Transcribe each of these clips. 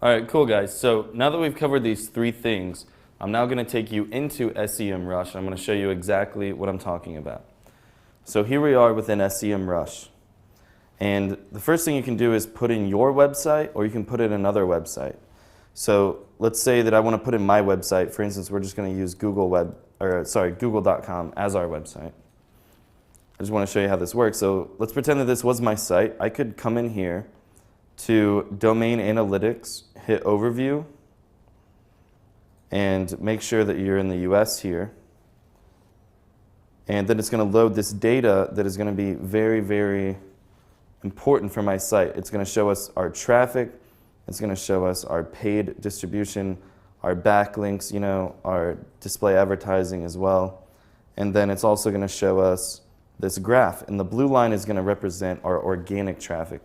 All right, cool guys. So now that we've covered these three things, I'm now going to take you into SEMrush. I'm going to show you exactly what I'm talking about. So here we are within SEMrush. And the first thing you can do is put in your website, or you can put in another website. So let's say that I want to put in my website. For instance, we're just going to use Google.com as our website. I just want to show you how this works. So let's pretend that this was my site. I could come in here to Domain Analytics, hit Overview, and make sure that you're in the US here. And then it's going to load this data that is going to be very, very important for my site. It's going to show us our traffic. It's going to show us our paid distribution, our backlinks, our display advertising as well. And then it's also going to show us this graph. And the blue line is going to represent our organic traffic,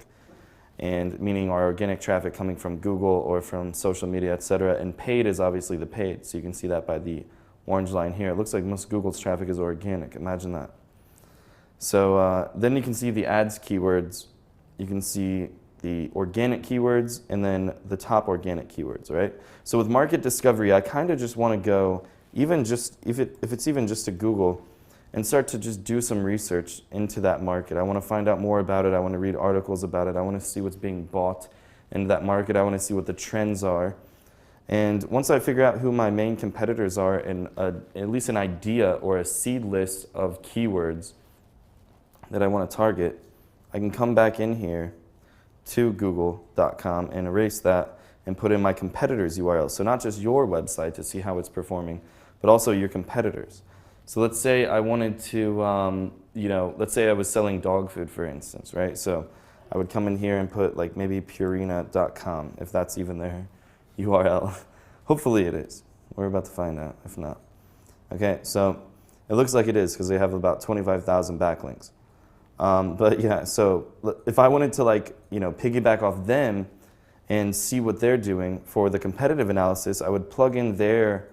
and meaning our organic traffic coming from Google or from social media, etc. And paid is obviously the paid. So you can see that by the orange line here. It looks like most Google's traffic is organic. Imagine that. So then you can see the ads keywords. You can see the organic keywords and then the top organic keywords, right? So with market discovery, I kind of just want to go, even just if it's even just to Google, and start to just do some research into that market. I want to find out more about it. I want to read articles about it. I want to see what's being bought in that market. I want to see what the trends are. And once I figure out who my main competitors are and at least an idea or a seed list of keywords that I want to target, I can come back in here to Google.com and erase that and put in my competitors' URL. So not just your website to see how it's performing, but also your competitors. So let's say I wanted to, let's say I was selling dog food, for instance, right? So I would come in here and put like maybe Purina.com, if that's even their URL. Hopefully it is. We're about to find out, if not. Okay, so it looks like it is because they have about 25,000 backlinks. But yeah, so if I wanted to piggyback off them and see what they're doing for the competitive analysis, I would plug in their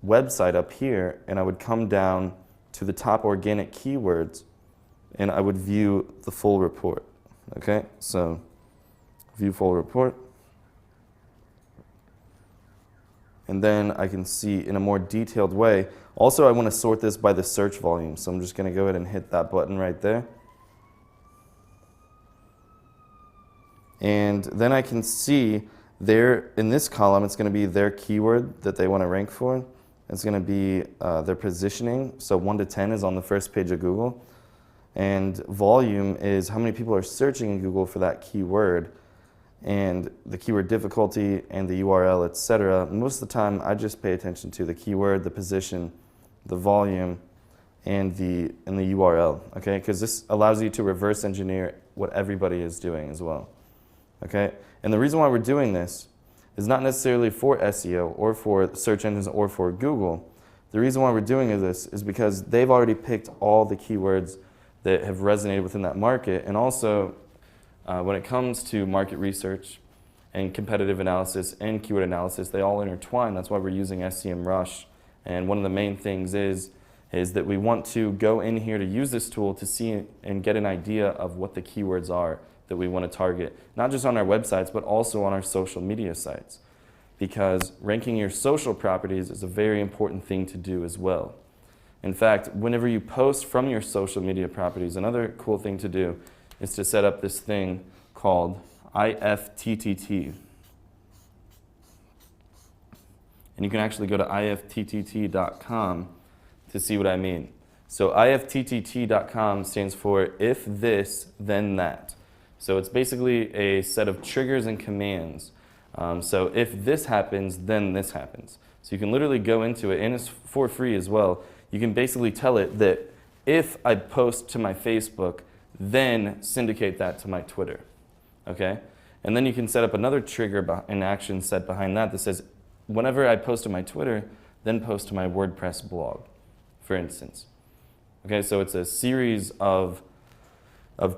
website up here and I would come down to the top organic keywords and I would view the full report. Okay, so view full report. And then I can see in a more detailed way. Also, I want to sort this by the search volume. So I'm just going to go ahead and hit that button right there. And then I can see there in this column, it's going to be their keyword that they want to rank for. It's going to be their positioning. So 1 to 10 is on the first page of Google. And volume is how many people are searching in Google for that keyword. And the keyword difficulty and the URL, etc. Most of the time, I just pay attention to the keyword, the position, the volume, and the URL. Okay, because this allows you to reverse engineer what everybody is doing as well. Okay, and the reason why we're doing this is not necessarily for SEO or for search engines or for Google. The reason why we're doing this is because they've already picked all the keywords that have resonated within that market, and also when it comes to market research and competitive analysis and keyword analysis, they all intertwine. That's why we're using SEMrush. And one of the main things is that we want to go in here to use this tool to see and get an idea of what the keywords are that we want to target, not just on our websites, but also on our social media sites. Because ranking your social properties is a very important thing to do as well. In fact, whenever you post from your social media properties, another cool thing to do is to set up this thing called IFTTT. And you can actually go to ifttt.com to see what I mean. So ifttt.com stands for if this, then that. So it's basically a set of triggers and commands. So if this happens, then this happens. So you can literally go into it, and it's for free as well. You can basically tell it that if I post to my Facebook, then syndicate that to my Twitter, okay? And then you can set up another trigger and action set behind that says, whenever I post to my Twitter, then post to my WordPress blog, for instance. Okay, so it's a series of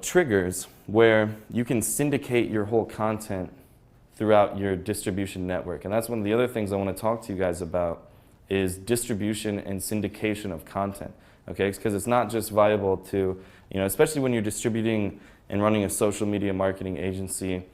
triggers where you can syndicate your whole content throughout your distribution network. And that's one of the other things I want to talk to you guys about is distribution and syndication of content. Okay, because it's not just viable to, especially when you're distributing and running a social media marketing agency,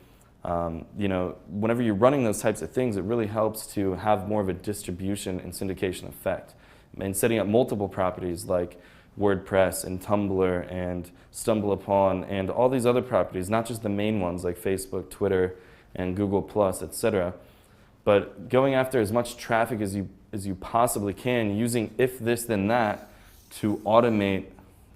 You know, whenever you're running those types of things, it really helps to have more of a distribution and syndication effect. And setting up multiple properties like WordPress and Tumblr and StumbleUpon and all these other properties, not just the main ones like Facebook, Twitter, and Google+, etc., but going after as much traffic as you possibly can, using if this then that to automate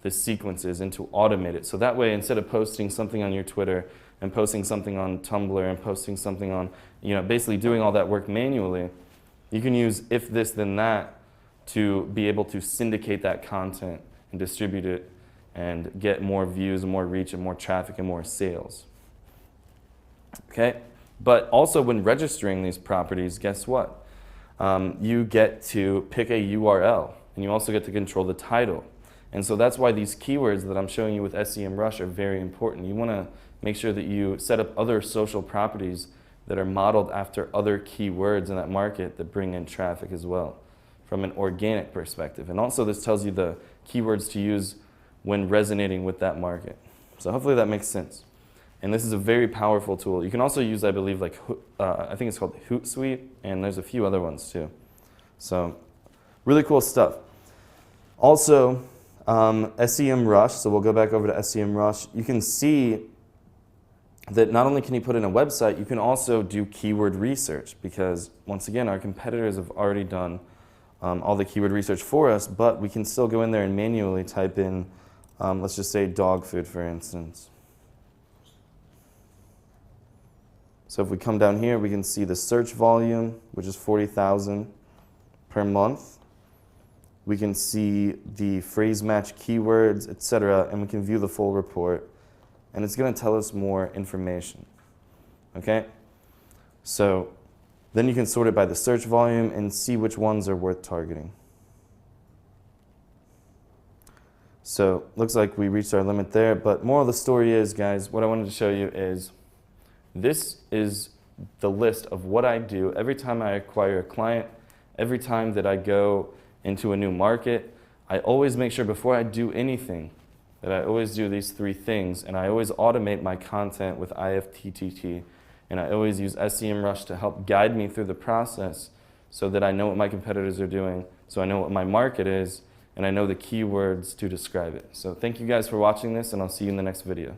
the sequences and to automate it. So that way, instead of posting something on your Twitter and posting something on Tumblr and posting something on, you know, basically doing all that work manually, you can use if this then that to be able to syndicate that content and distribute it and get more views and more reach and more traffic and more sales. Okay? But also when registering these properties, guess what? You get to pick a URL and you also get to control the title. And so that's why these keywords that I'm showing you with SEMrush are very important. You want to make sure that you set up other social properties that are modeled after other keywords in that market that bring in traffic as well from an organic perspective. And also this tells you the keywords to use when resonating with that market. So hopefully that makes sense. And this is a very powerful tool. You can also use, I believe, like I think it's called Hootsuite, and there's a few other ones too. So really cool stuff. Also, SEMrush, so we'll go back over to SEMrush. You can see that not only can you put in a website, you can also do keyword research because, once again, our competitors have already done all the keyword research for us, but we can still go in there and manually type in, let's just say dog food, for instance. So if we come down here, we can see the search volume, which is 40,000 per month. We can see the phrase match keywords, etc., and we can view the full report. And it's going to tell us more information. Okay? So then you can sort it by the search volume and see which ones are worth targeting. So looks like we reached our limit there, but moral of the story is, guys, what I wanted to show you is this is the list of what I do every time I acquire a client, every time that I go into a new market. I always make sure before I do anything that I always do these three things, and I always automate my content with IFTTT, and I always use SEMrush to help guide me through the process so that I know what my competitors are doing, so I know what my market is, and I know the keywords to describe it. So thank you guys for watching this, and I'll see you in the next video.